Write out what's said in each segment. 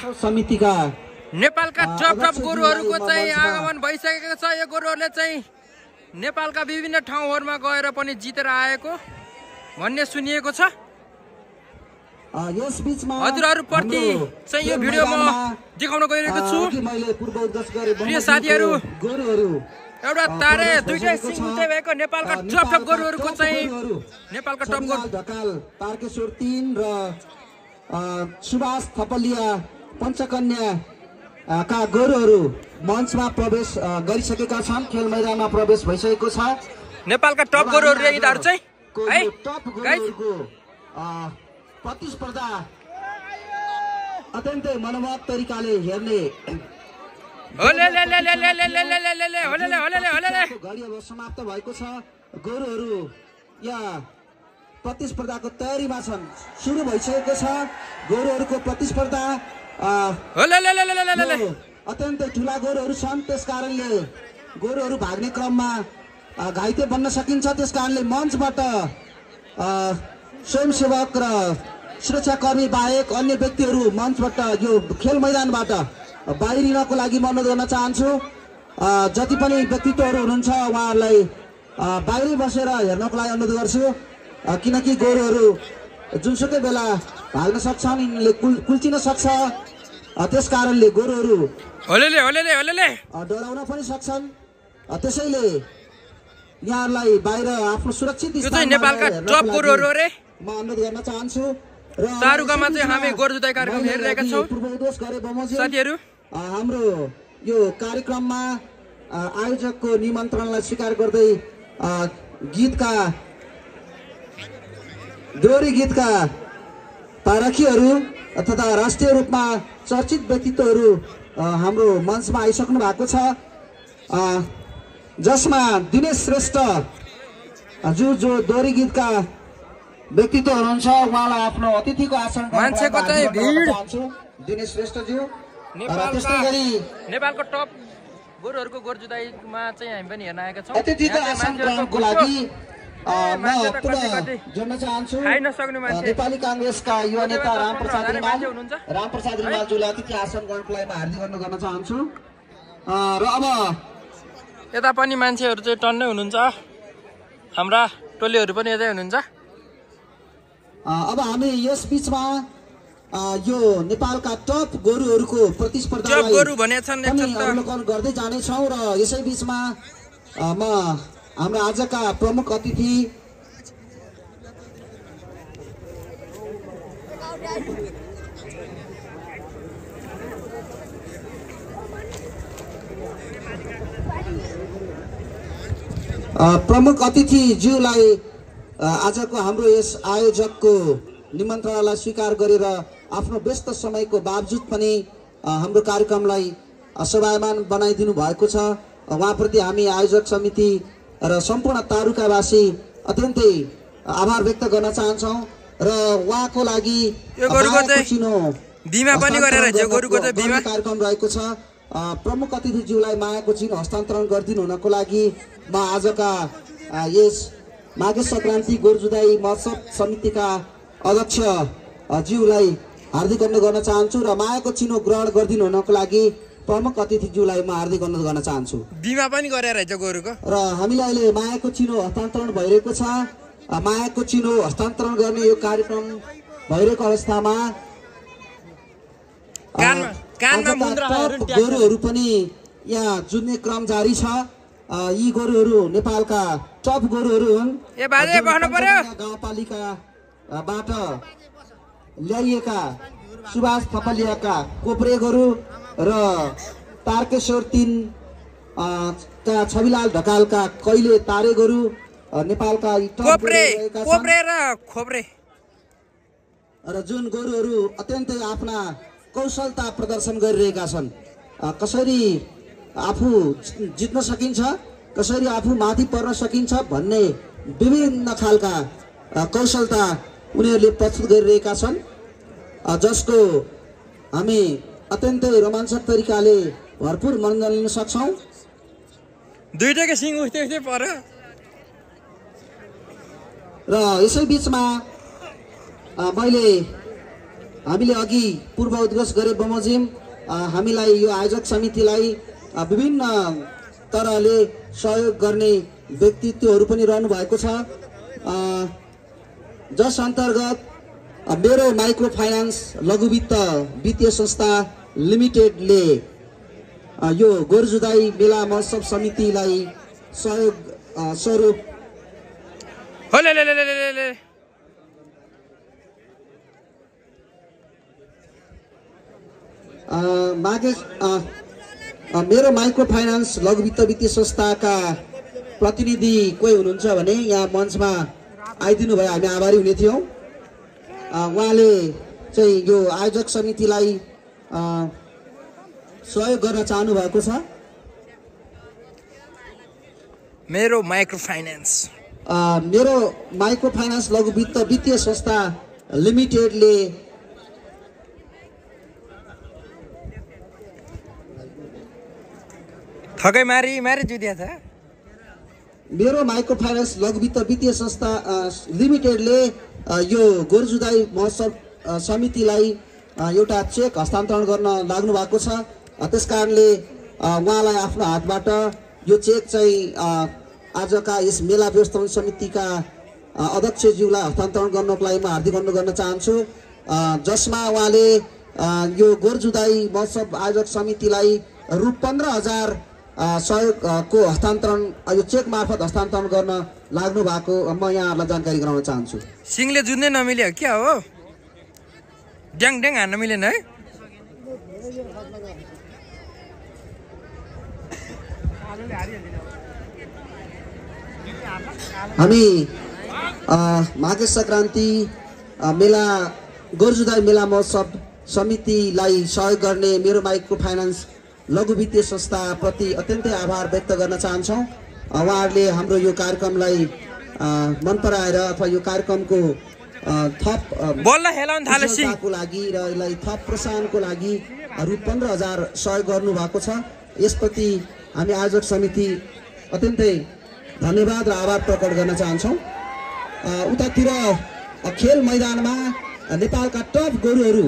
समितिका नेपालका टप गोरुहरूको चाहिँ आगमन भइसकेको छ। यो गोरुहरूले चाहिँ नेपालका विभिन्न ठाउँहरूमा गएर पनि जितेर आएको भन्ने सुनिएको छ। यस बीचमा हजुरहरूप्रति चाहिँ यो भिडियो म देखाउन गइरहेको छु। प्रिय साथीहरू, एउटा तारे दुईटै सिङ चाहिँ भएको नेपालका टप गोरुहरूको चाहिँ नेपालका टप गोरु ढकाल तारकेश्वर 3 र सुभाष थपलिया पञ्चकन्या का गोरुहरू मञ्चमा प्रवेश गरिसकेका छन्। खेल मैदानमा प्रवेश भइसकेको छ। नेपालका टप गोरुहरू यिनीहरू चाहिँ है टप गोरुहरूको प्रतिस्पर्धा अत्यन्तै मनोभाव तरिकाले हेर्ने घडी अब समाप्त भएको छ। गोरुहरू यहाँ प्रतिस्पर्धाको तयारीमा छन्। सुरु भइसकेको छ गोरुहरूको प्रतिस्पर्धा। अत्यन्तै ठुला गोरुहरू छन्, त्यस कारणले गोरुहरू भाग्ने क्रममा घाइते बन्न सकिन्छ। त्यस कारणले मञ्चबाट स्वयंसेवक र सुरक्षाकर्मी बाहेक अन्य व्यक्तिहरू मञ्चबाट यो खेल मैदानबाट बाहिरिनको लागि म अनुरोध गर्न चाहन्छु। जति पनि व्यक्तित्वहरू हुनुहुन्छ उहाँहरूलाई बाहिरै बसेर हेर्नको लागि अनुरोध गर्छु, किनकि गोरुहरू जुनसुकै बेला भाग्न सक्छन्, यिनले कुल्चिन सक्छ। त्यस कारणले गोरुहरू डराउन पनि सक्छन्। त्यसैले यहाँहरूलाई बाहिर आफ्नो सुरक्षित नेपालका टप गोरुहरू रे म अनुरोध गर्न चाहन्छु। र तारुकामा चाहिँ हामी गोरु जुधाइ कार्यक्रम हेरिरहेका छौँ। साथीहरू, हाम्रो यो कार्यक्रममा आयोजकको निमन्त्रणलाई स्वीकार गर्दै गीतका दोहोरी गीतका तारकीहरू तथा राष्ट्रिय रूपमा चर्चित व्यक्तित्वहरू हाम्रो मञ्चमा आइसक्नु भएको छ, जसमा दिनेश श्रेष्ठ जो दोहोरी गीतका व्यक्तित्व हुनुहुन्छ उहाँलाई आफ्नो अतिथिको आसन मान्छेको चाहिँ भिड दिनेश श्रेष्ठज्यू। नेपालको टप गोरुहरूको गोरु जुधाइमा चाहिँ हामी पनि हेर्न आएका छौँ। अतिथिको आसन ग्रहणको लागि म जोड्न चाहन्छु नेपाली कांग्रेसका युवा नेता रामप्रसाद रिमालज्यूलाई अतिथि आसन ग्रहणको लागि हार्दिक अनुरोध गर्न चाहन्छु। र अब यता पनि मान्छेहरू चाहिँ टन्नै हुनुहुन्छ, हाम्रा टोलीहरू पनि यतै हुनुहुन्छ। अब हामी यस बीचमा यो नेपालका टप गोरुहरूको प्रतिस्पर्धालाई अवलोकन गर्दै जानेछौँ। र यसै बीचमा म हाम्रो आजका प्रमुख अतिथि ज्यूलाई आजको हाम्रो यस आयोजकको निमन्त्रणालाई स्वीकार गरेर आफ्नो व्यस्त समयको बावजुद पनि हाम्रो कार्यक्रमलाई शोभायमान बनाइदिनु भएको छ। उहाँप्रति हामी आयोजक समिति र सम्पूर्ण तारुकावासी अत्यन्तै आभार व्यक्त गर्न चाहन्छौँ। र उहाँको लागि कार्यक्रम रहेको छ। प्रमुख अतिथिज्यूलाई मायाको चिनो हस्तान्तरण गरिदिनु हुनको लागि म आजका यस माघे सङ्क्रान्ति गोरु जुधाइ महोत्सव समितिका अध्यक्ष ज्यूलाई हार्दिक अनुरोध गर्न चाहन्छु। र मायाको चिनो ग्रहण गरिदिनु हुनको लागि प्रमुख अतिथिज्यूलाई म हार्दिक अनुरोध गर्न चाहन्छु। बिमा पनि गरेर रहेछ गोरुको। र हामीलाई अहिले मायाको चिनो हस्तान्तरण भइरहेको छ। मायाको चिनो हस्तान्तरण गर्ने यो कार्यक्रम भइरहेको अवस्थामा गोरुहरू पनि यहाँ जुन्ने क्रम जारी छ। यी गोरुहरू नेपालका टप गोरुहरू हुन्। गाउँपालिकाबाट ल्याइएका सुभाष थपलियाका कोप्रे गोरु र तारकेश्वर 3 का छविलाल ढकालका कहिले तारे गोरु नेपालका र जुन गोरुहरू अत्यन्तै आफ्ना कौशलता प्रदर्शन गरिरहेका छन्। कसरी आफू जित्न सकिन्छ, कसरी आफू माथि पर्न सकिन्छ भन्ने विभिन्न खालका कौशलता उनीहरूले प्रस्तुत गरिरहेका छन्, जसको हामी अत्यन्तै रोमाञ्चक तरिकाले भरपूर मनोरञ्जन लिन सक्छौँ। दुईटैको सिङ उस्तै उस्तै पर्यो। र यसै बीचमा मैले हामीले अघि पूर्व उद्घोष गरे बमोजिम हामीलाई यो आयोजक समितिलाई विभिन्न तरहले सहयोग गर्ने व्यक्तित्वहरू पनि रहनु भएको छ, जस अन्तर्गत मेरो माइक्रो फाइनान्स लघु वित्त वित्तीय संस्था लिमिटेडले यो गोरुजुदाई मेला महोत्सव समितिलाई सहयोग स्वरूप मेरो माइक्रो फाइनान्स लघु वित्त वित्तीय संस्थाका प्रतिनिधि कोही हुनुहुन्छ भने यहाँ मञ्चमा आइदिनु भयो, हामी आभारी हुने थियौँ। उहाँले चाहिँ यो आयोजक समितिलाई सहयोग गर्न चाहनु भएको छ। मेरो माइक्रो फाइनान्स लघु वित्त वित्तीय संस्था लिमिटेडले थकै मारी जुदिया छ। मेरो माइक्रो फाइनान्स लघु वित्त वित्तीय संस्था लिमिटेडले यो गोरुजुदाई महोत्सव समितिलाई एउटा चेक हस्तान्तरण गर्न लाग्नु भएको छ। त्यसकारणले उहाँलाई आफ्नो हातबाट यो चेक चाहिँ आजका यस मेला व्यवस्थापन समितिका अध्यक्षज्यूलाई हस्तान्तरण गर्नको लागि म हार्दिक अनुरोध गर्न चाहन्छु, जसमा उहाँले यो गोरुजुदाई महोत्सव आयोजक समितिलाई रु 15,000 सहयोगको हस्तान्तरण यो चेक मार्फत हस्तान्तरण गर्न लाग्नु भएको म यहाँहरूलाई जानकारी गराउन चाहन्छु। सिङले जुझ्नै नमिल्यो क्या हो, ड्याङ हान्न मिलेन है। हामी माघे सङ्क्रान्ति मेला गोरुजुदाई मेला महोत्सव समितिलाई सहयोग गर्ने मेरो माइक्रो फाइनान्स लघु वित्तीय संस्था प्रति अत्यन्तै आभार व्यक्त गर्न चाहन्छौँ। उहाँहरूले हाम्रो यो कार्यक्रमलाई मन पराएर अथवा यो कार्यक्रमको थप को लागि र यसलाई थप प्रोत्साहनको लागि रु 15,000 सहयोग गर्नु भएको छ। यसप्रति हामी आयोजक समिति अत्यन्तै धन्यवाद र आभार प्रकट गर्न चाहन्छौँ। उतातिर खेल मैदानमा नेपालका टप गोरुहरू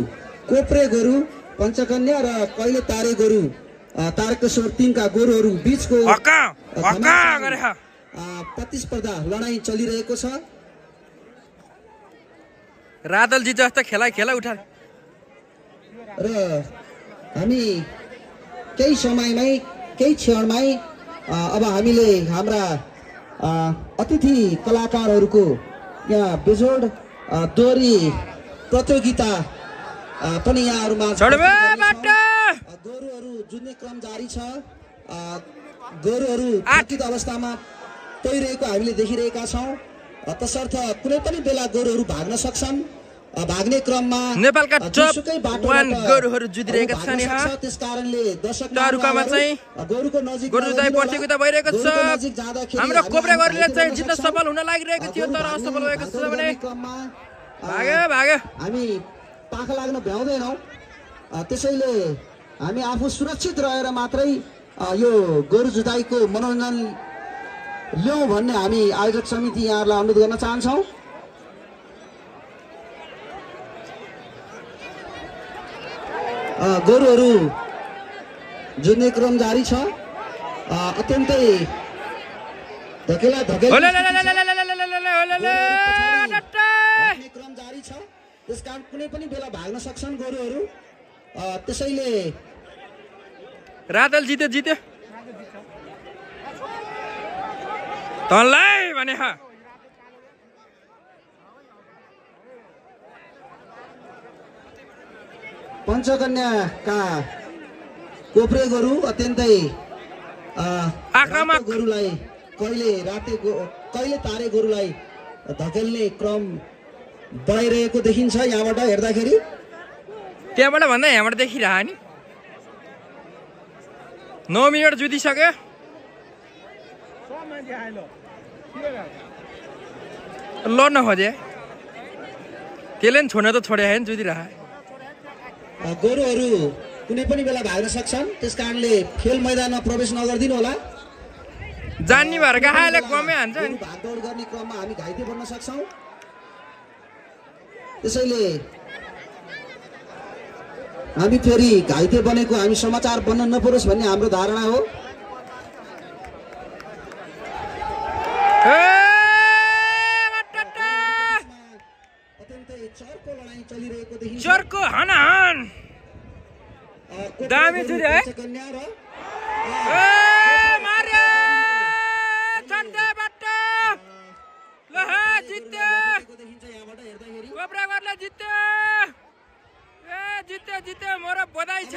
कोप्रे गोरु, पञ्चकन्या र कहिले तारे गोरु तारकेश्वर 3 का गोरुहरू बीचको प्रतिस्पर्धा लडाईँ चलिरहेको छ। रादलजी जस्तो खेला उठा र हामी केही समयमै केही क्षणमै अब हामीले हाम्रा अतिथि कलाकारहरूको यहाँ बेजोड दोहोरी प्रतियोगिता पनि यहाँहरूमा गोरुहरू जुन्ने क्रम जारी छ। गोरुहरू आर्थिक अवस्थामा तैरिएको हामीले देखिरहेका छौँ। तसर्थ कुनै पनि बेला गोरुहरू भाग्न सक्छन्। भाग्ने क्रममा नेपालका टप 1 गोरुहरू जुधिरहेका छन्। यहाँ त्यसकारणले दशकमा चाहिँ गोरुको नजिक गोरुजुदाई प्रतियोगिता भइरहेको छ। हाम्रो कोप्रे गोरुले चाहिँ जित्न सफल हुन लागिरहेको थियो तर असफल भएको छ भने भाग्यो हामी पाखा लाग्न भ्याउँदैनौँ। त्यसैले हामी आफू सुरक्षित रहेर मात्रै यो गोरुजुदाईको मनोरञ्जन ल्याउँ भन्ने हामी आयोजक समिति यहाँहरूलाई अनुरोध गर्न चाहन्छौँ। गोरुहरू जुन्ने क्रम जारी छ। अत्यन्तै क्रम जारी छ। त्यसकारण कुनै पनि बेला भाग्न सक्छन् गोरुहरू। त्यसैले रादल जित्यो तँलाई भने पञ्चकन्याका कोप्रे गोरु अत्यन्तै आक्रामक गोरुलाई कहिले तारे गोरुलाई धकेल्ने क्रम बढाइरहेको देखिन्छ। यहाँबाट हेर्दाखेरि त्यहाँबाट भन्दा यहाँबाट देखिरह नि 9 मिनट जुधिसक्यो। लड्न खोजे त्यसले नि छोड्न त छोडे होइन जुधिरह। गोरुहरू कुनै पनि बेला भाग्न सक्छन्। त्यसकारणले खेल मैदानमा प्रवेश नगरिदिनु होला। जान्ने भएर गाहाले कमै हान्छ नि। भागदौड गर्ने क्रममा हामी घाइते बन्न सक्छौँ। त्यसैले हामी फेरि घाइते बनेको हामी समाचार बन्न नपरोस् भन्ने हाम्रो धारणा हो। चर्को हानाहान दामी जुरे है मार्यो छड्दैबाट ल जित्यो कोब्रागरले जित्यो जित्यो जित्यो मोर बधाई छ।